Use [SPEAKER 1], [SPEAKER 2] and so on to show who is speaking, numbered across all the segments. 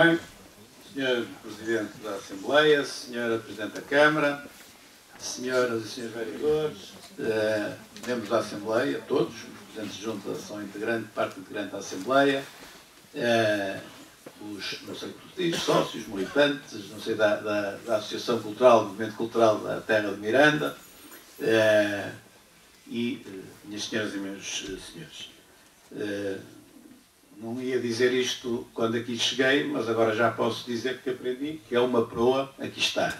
[SPEAKER 1] bem. Senhor Presidente da Assembleia, Senhora Presidente da Câmara, Senhoras e Senhores Vereadores, membros da Assembleia, todos, os Presidentes de Junta são parte integrante da Assembleia, os, não sei o que diz, sócios, militantes, não sei, da Associação Cultural, Movimento Cultural da Terra de Miranda, e minhas senhoras e meus senhores. Não ia dizer isto quando aqui cheguei, mas agora já posso dizer que aprendi que é uma proa, aqui está.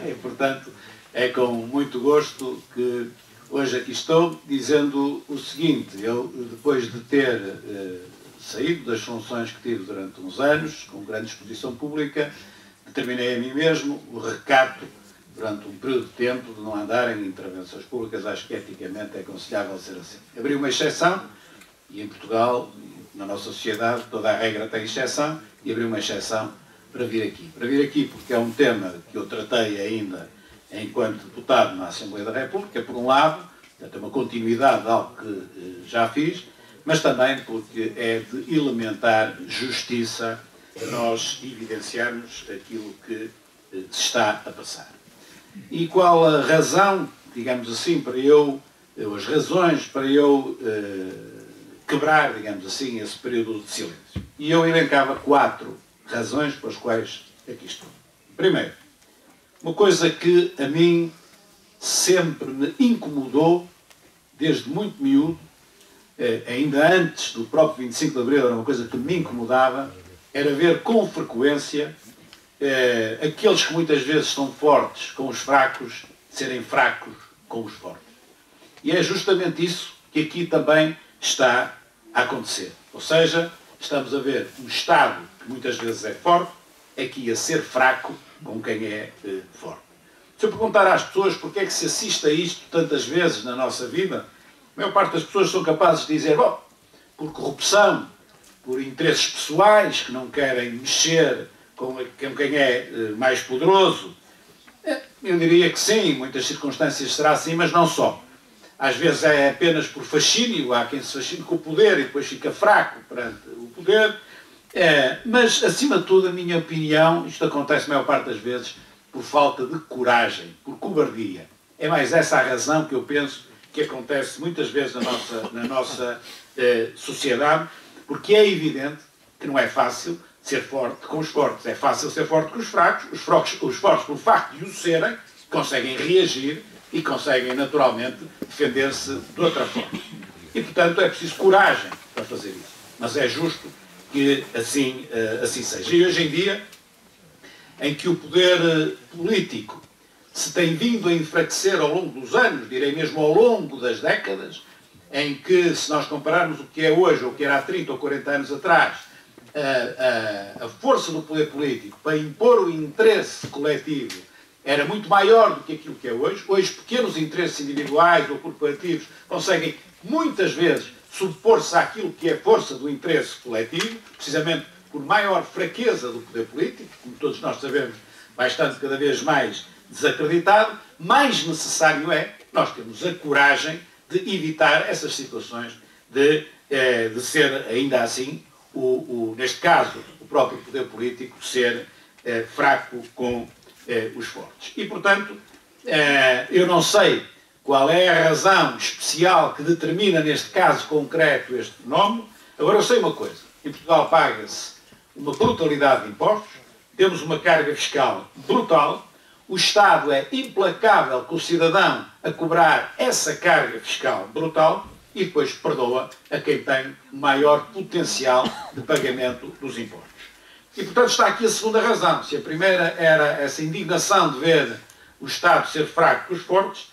[SPEAKER 1] E, portanto, é com muito gosto que hoje aqui estou, dizendo o seguinte: eu, depois de ter saído das funções que tive durante uns anos, com grande exposição pública, determinei a mim mesmo o recato, durante um período de tempo, de não andar em intervenções públicas. Acho que eticamente é aconselhável ser assim. Abri uma exceção, e em Portugal, na nossa sociedade, toda a regra tem exceção, e abri uma exceção para vir aqui. Para vir aqui porque é um tema que eu tratei ainda enquanto deputado na Assembleia da República, por um lado, portanto, é uma continuidade de algo que já fiz, mas também porque é de elementar justiça nós evidenciarmos aquilo que se está a passar. E qual a razão, digamos assim, para as razões para eu quebrar, digamos assim, esse período de silêncio? E eu elencava 4 razões pelas quais aqui estou. Primeiro, uma coisa que a mim sempre me incomodou, desde muito miúdo, ainda antes do próprio 25 de Abril, era uma coisa que me incomodava, era ver com frequência aqueles que muitas vezes são fortes com os fracos serem fracos com os fortes. E é justamente isso que aqui também está a acontecer. Ou seja, estamos a ver um Estado que muitas vezes é forte, aqui a ser fraco com quem é forte. Se eu perguntar às pessoas porque é que se assiste a isto tantas vezes na nossa vida, a maior parte das pessoas são capazes de dizer, bom, por corrupção, por interesses pessoais que não querem mexer com quem é mais poderoso. Eu diria que sim, em muitas circunstâncias será assim, mas não só. Às vezes é apenas por fascínio, há quem se fascine com o poder e depois fica fraco perante o poder. Mas, acima de tudo, a minha opinião, isto acontece a maior parte das vezes por falta de coragem, por cobardia. É mais essa a razão que eu penso que acontece muitas vezes na nossa sociedade, porque é evidente que não é fácil ser forte com os fortes. É fácil ser forte com os fracos. Os fortes, pelo facto de o serem, conseguem reagir e conseguem naturalmente defender-se de outra forma. E, portanto, é preciso coragem para fazer isso. Mas é justo que assim seja. E hoje em dia, em que o poder político se tem vindo a enfraquecer ao longo dos anos, direi mesmo ao longo das décadas, em que, se nós compararmos o que é hoje ou o que era há 30 ou 40 anos atrás, a força do poder político para impor o interesse coletivo era muito maior do que aquilo que é hoje. Hoje, pequenos interesses individuais ou corporativos conseguem, muitas vezes, subpor-se àquilo que é a força do interesse coletivo, precisamente por maior fraqueza do poder político, como todos nós sabemos, vai estando cada vez mais desacreditado. Mais necessário é nós termos a coragem de evitar essas situações de ser, ainda assim, neste caso, o próprio poder político ser fraco com os fortes. E, portanto, eu não sei qual é a razão especial que determina, neste caso concreto, este fenómeno. Agora, eu sei uma coisa: em Portugal paga-se uma brutalidade de impostos, temos uma carga fiscal brutal, o Estado é implacável com o cidadão a cobrar essa carga fiscal brutal e depois perdoa a quem tem maior potencial de pagamento dos impostos. E, portanto, está aqui a segunda razão. Se a primeira era essa indignação de ver o Estado ser fraco com os fortes,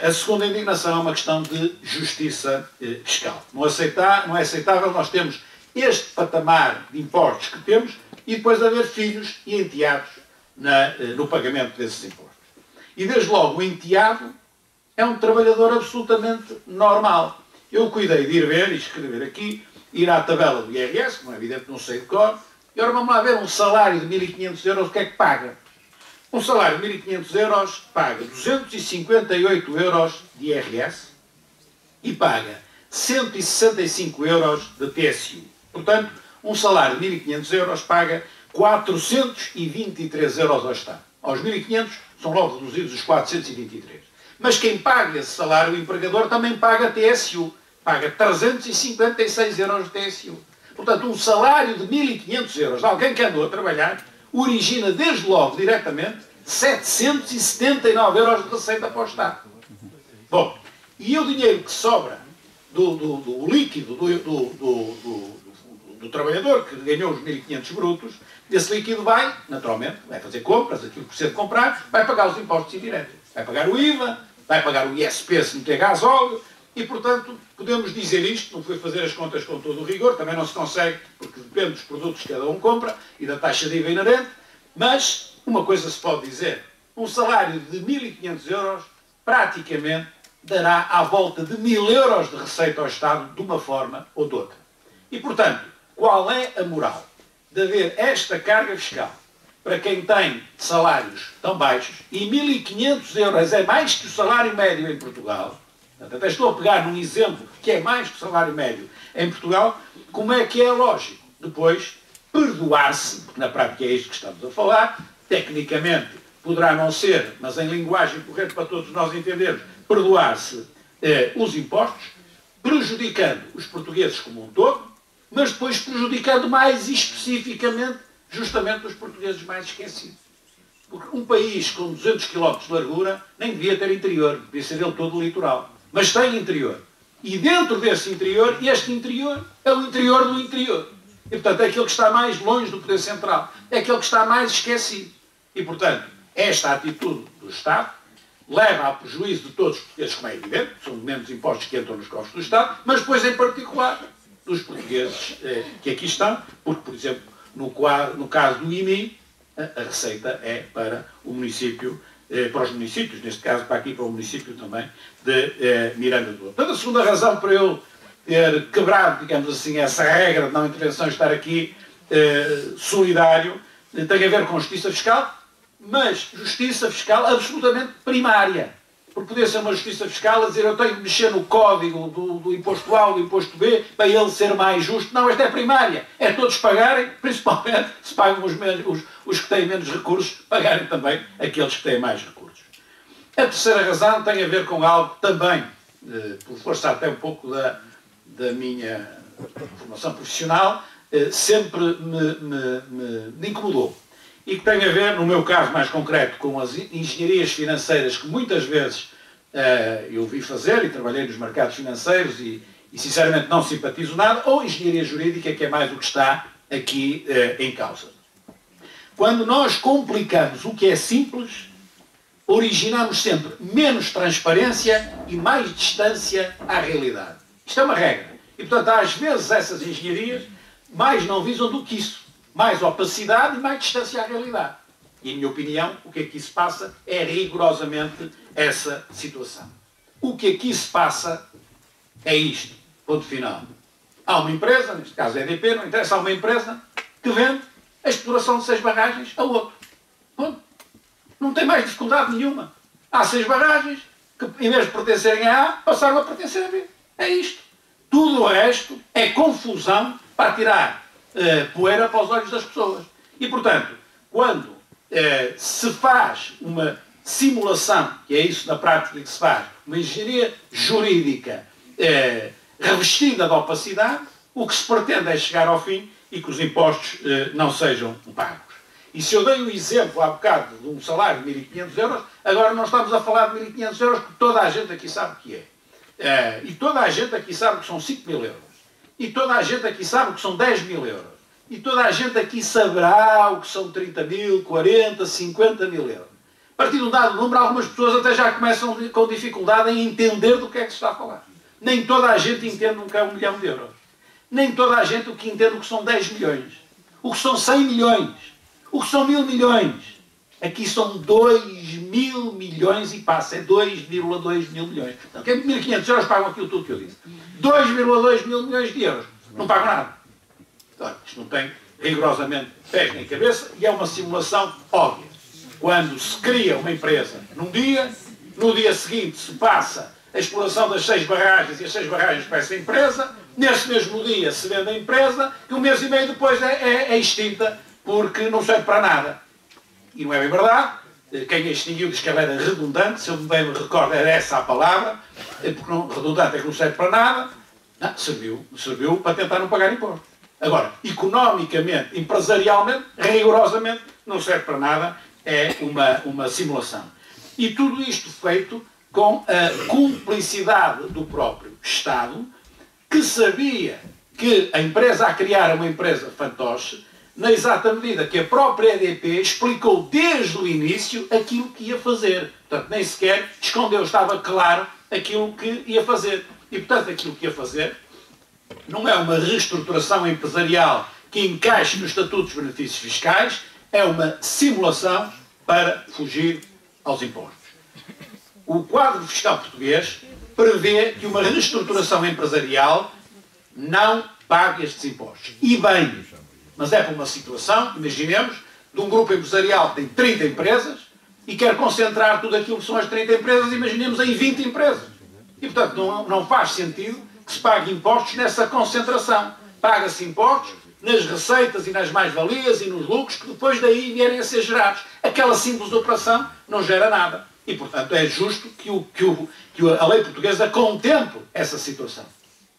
[SPEAKER 1] a segunda indignação é uma questão de justiça fiscal. Não é aceitável nós termos este patamar de impostos que temos e depois haver filhos e enteados no pagamento desses impostos. E, desde logo, o enteado é um trabalhador absolutamente normal. Eu cuidei de ir ver e escrever aqui, ir à tabela do IRS, como é evidente não sei de cor, e agora vamos lá ver um salário de 1.500 euros, o que é que paga? Um salário de 1.500 euros paga 258 euros de IRS e paga 165 euros de TSU. Portanto, Um salário de 1.500 euros paga 423 euros ao Estado. Aos 1.500 são logo reduzidos os 423. Mas quem paga esse salário, o empregador, também paga TSU. Paga 356 euros de TSU. Portanto, um salário de 1.500 euros de alguém que andou a trabalhar origina desde logo, diretamente, 779 euros de receita para o Estado. Bom, e o dinheiro que sobra do líquido do trabalhador que ganhou os 1.500 brutos, esse líquido vai, naturalmente, vai fazer compras, aquilo que precisa de comprar, vai pagar os impostos indiretos. Vai pagar o IVA, vai pagar o ISP se não tem gasóleo, e, portanto, podemos dizer isto, não foi fazer as contas com todo o rigor, também não se consegue, porque depende dos produtos que cada um compra e da taxa de IVA inerente, mas uma coisa se pode dizer, um salário de 1.500 euros praticamente dará à volta de 1.000 euros de receita ao Estado de uma forma ou de outra. E, portanto, qual é a moral de haver esta carga fiscal para quem tem salários tão baixos, e 1.500 euros é mais que o salário médio em Portugal? Portanto, até estou a pegar num exemplo que é mais que o salário médio em Portugal. Como é que é lógico depois perdoar-se, porque na prática é isto que estamos a falar, tecnicamente poderá não ser, mas em linguagem correta para todos nós entendermos, perdoar-se os impostos, prejudicando os portugueses como um todo, mas depois prejudicando mais especificamente justamente os portugueses mais esquecidos. Porque um país com 200 km de largura nem devia ter interior, devia ser ele todo litoral. Mas tem interior. E dentro desse interior, este interior é o interior do interior. E, portanto, é aquele que está mais longe do poder central. É aquele que está mais esquecido. E, portanto, esta atitude do Estado leva ao prejuízo de todos os portugueses, como é evidente, são menos impostos que entram nos cofres do Estado, mas depois, em particular, dos portugueses que aqui estão, porque, por exemplo, no caso do IMI, a receita é para o município, para os municípios, neste caso para aqui, para o município também de Miranda do Douro. Portanto, a segunda razão para eu ter quebrado, digamos assim, essa regra de não intervenção, estar aqui solidário, tem a ver com justiça fiscal, mas justiça fiscal absolutamente primária. Porque podia ser uma justiça fiscal a dizer eu tenho que mexer no código do imposto A ou do imposto B para ele ser mais justo. Não, esta é primária. É todos pagarem, principalmente se pagam os que têm menos recursos, pagarem também aqueles que têm mais recursos. A terceira razão tem a ver com algo também, por força até um pouco da minha formação profissional, sempre me incomodou. E que tem a ver, no meu caso mais concreto, com as engenharias financeiras que muitas vezes eu vi fazer e trabalhei nos mercados financeiros e sinceramente não simpatizo nada, ou engenharia jurídica, que é mais o que está aqui em causa. Quando nós complicamos o que é simples, originamos sempre menos transparência e mais distância à realidade. Isto é uma regra. E, portanto, às vezes essas engenharias mais não visam do que isso. Mais opacidade e mais distância à realidade. E, em minha opinião, o que aqui se passa é rigorosamente essa situação. O que aqui se passa é isto. Ponto final. Há uma empresa, neste caso a EDP, não interessa, há uma empresa que vende a exploração de 6 barragens a outro. Ponto. Não tem mais dificuldade nenhuma. Há 6 barragens que, em vez de pertencerem a A, passaram a pertencer a B. É isto. Tudo o resto é confusão para tirar poeira para os olhos das pessoas. E, portanto, quando se faz uma simulação, que é isso na prática que se faz, uma engenharia jurídica revestida de opacidade, o que se pretende é chegar ao fim e que os impostos não sejam pagos. E se eu dei o exemplo há bocado de um salário de 1.500 euros, agora não estamos a falar de 1.500 euros, porque toda a gente aqui sabe o que é. E toda a gente aqui sabe que são 5.000 euros. E toda a gente aqui sabe que são 10.000 euros. E toda a gente aqui saberá o que são 30.000, 40, 50.000 euros. A partir de um dado número, algumas pessoas até já começam com dificuldade em entender do que é que se está a falar. Nem toda a gente entende o que é 1 milhão de euros. Nem toda a gente entende o que são 10 milhões. O que são 100 milhões. O que são 1.000 milhões. Aqui são 2.000 milhões e passa. É 2,2 mil milhões. Então, quem 1.500 euros pagam aquilo tudo que eu disse. 2,2 mil milhões de euros. Não pagam nada. Então, isto não tem rigorosamente pés nem cabeça e é uma simulação óbvia. Quando se cria uma empresa num dia, no dia seguinte se passa a exploração das 6 barragens, e as 6 barragens para essa empresa, nesse mesmo dia se vende a empresa, que um mês e meio depois é extinta, porque não serve para nada. E não é bem verdade. Quem a extinguiu diz que ela era redundante, se eu bem me recordo era essa a palavra, porque não, redundante é que não serve para nada. Não, serviu para tentar não pagar impostos. Agora, economicamente, empresarialmente, rigorosamente, não serve para nada, é uma simulação. E tudo isto feito com a cumplicidade do próprio Estado, que sabia que a empresa a criar uma empresa fantoche, na exata medida que a própria EDP explicou desde o início aquilo que ia fazer. Portanto, nem sequer escondeu, estava claro aquilo que ia fazer. E, portanto, aquilo que ia fazer não é uma reestruturação empresarial que encaixe nos estatutos de benefícios fiscais, é uma simulação para fugir aos impostos. O quadro fiscal português prevê que uma reestruturação empresarial não pague estes impostos. E bem, mas é para uma situação, imaginemos, de um grupo empresarial que tem 30 empresas e quer concentrar tudo aquilo que são as 30 empresas, imaginemos, em 20 empresas. E, portanto, não faz sentido que se pague impostos nessa concentração. Paga-se impostos nas receitas e nas mais-valias e nos lucros que depois daí vierem a ser gerados. Aquela simples operação não gera nada. E, portanto, é justo que a lei portuguesa contemple essa situação.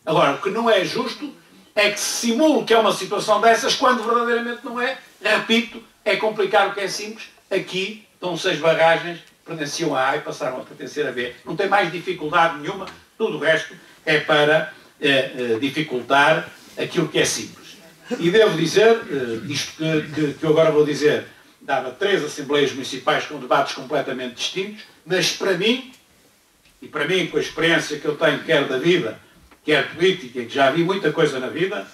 [SPEAKER 1] Agora, o que não é justo é que se simule que é uma situação dessas quando verdadeiramente não é. Repito, é complicar o que é simples. Aqui estão 6 barragens, pertenciam a A e passaram a pertencer a B. Não tem mais dificuldade nenhuma, tudo o resto é para dificultar aquilo que é simples. E devo dizer, isto que eu agora vou dizer, dava 3 assembleias municipais com debates completamente distintos, mas para mim, e para mim com a experiência que eu tenho, quer da vida, quer política, que já vi muita coisa na vida,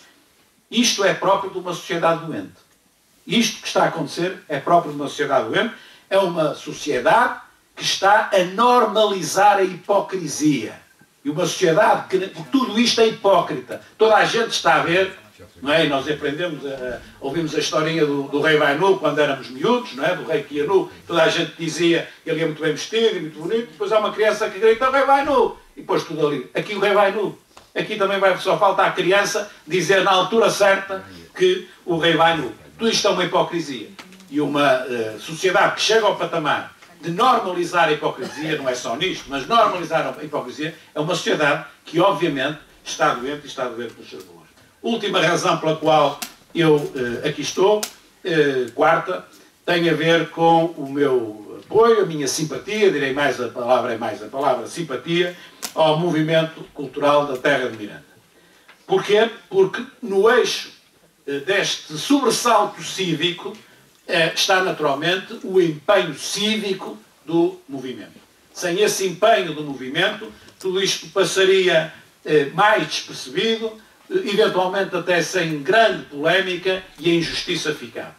[SPEAKER 1] isto é próprio de uma sociedade doente. Isto que está a acontecer é próprio de uma sociedade doente, é uma sociedade que está a normalizar a hipocrisia. E uma sociedade que tudo isto é hipócrita. Toda a gente está a ver, não é? E nós aprendemos, ouvimos a historinha do rei Vai Nu quando éramos miúdos, não é? Do rei que ia nu. Toda a gente dizia que ele ia muito bem vestido e muito bonito. Depois há uma criança que grita, o rei vai nu. E depois tudo ali. Aqui o rei vai nu. Aqui também só falta a criança dizer na altura certa que o rei vai nu. Tudo isto é uma hipocrisia. E uma sociedade que chega ao patamar de normalizar a hipocrisia, não é só nisto, mas normalizar a hipocrisia, é uma sociedade que obviamente está doente e está doente nos seus valores. Última razão pela qual eu aqui estou, quarta, tem a ver com o meu apoio, a minha simpatia, direi mais a palavra simpatia, ao movimento cultural da Terra de Miranda. Porquê? Porque no eixo deste sobressalto cívico está naturalmente o empenho cívico do movimento. Sem esse empenho do movimento, tudo isto passaria mais despercebido, eventualmente até sem grande polémica e a injustiça ficava.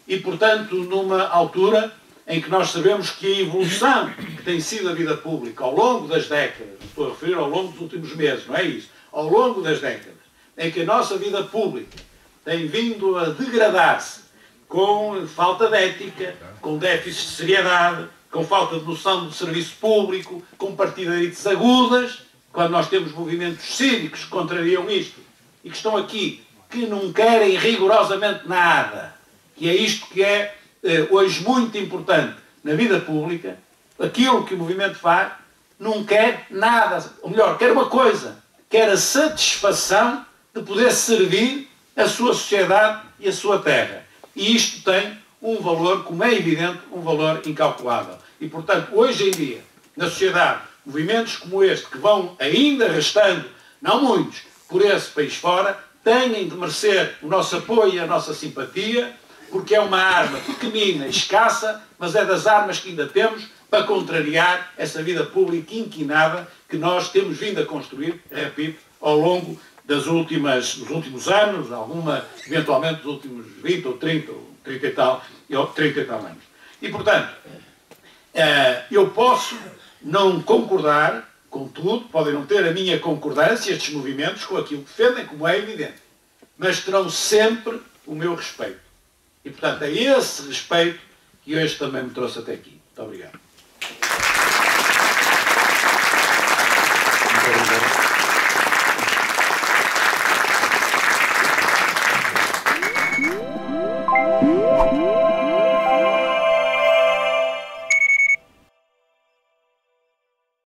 [SPEAKER 1] E, portanto, numa altura em que nós sabemos que a evolução que tem sido a vida pública ao longo das décadas, estou a referir ao longo dos últimos meses, não é isso? Ao longo das décadas, em que a nossa vida pública tem vindo a degradar-se com falta de ética, com déficit de seriedade, com falta de noção de serviço público, com partidarites agudas, quando nós temos movimentos cívicos que contrariam isto e que estão aqui, que não querem rigorosamente nada, que é isto que é hoje muito importante na vida pública, aquilo que o movimento faz, não quer nada, ou melhor, quer uma coisa, quer a satisfação de poder servir a sua sociedade e a sua terra. E isto tem um valor, como é evidente, um valor incalculável. E, portanto, hoje em dia, na sociedade, movimentos como este, que vão ainda restando, não muitos, por esse país fora, têm de merecer o nosso apoio e a nossa simpatia, porque é uma arma pequenina, escassa, mas é das armas que ainda temos para contrariar essa vida pública inquinada que nós temos vindo a construir, repito, ao longo dos últimos anos, eventualmente dos últimos 20 ou 30 e tal anos. E, portanto, eu posso não concordar com tudo, podem não ter a minha concordância, estes movimentos, com aquilo que defendem, como é evidente, mas terão sempre o meu respeito. E, portanto, é esse respeito que hoje também me trouxe até aqui. Muito obrigado.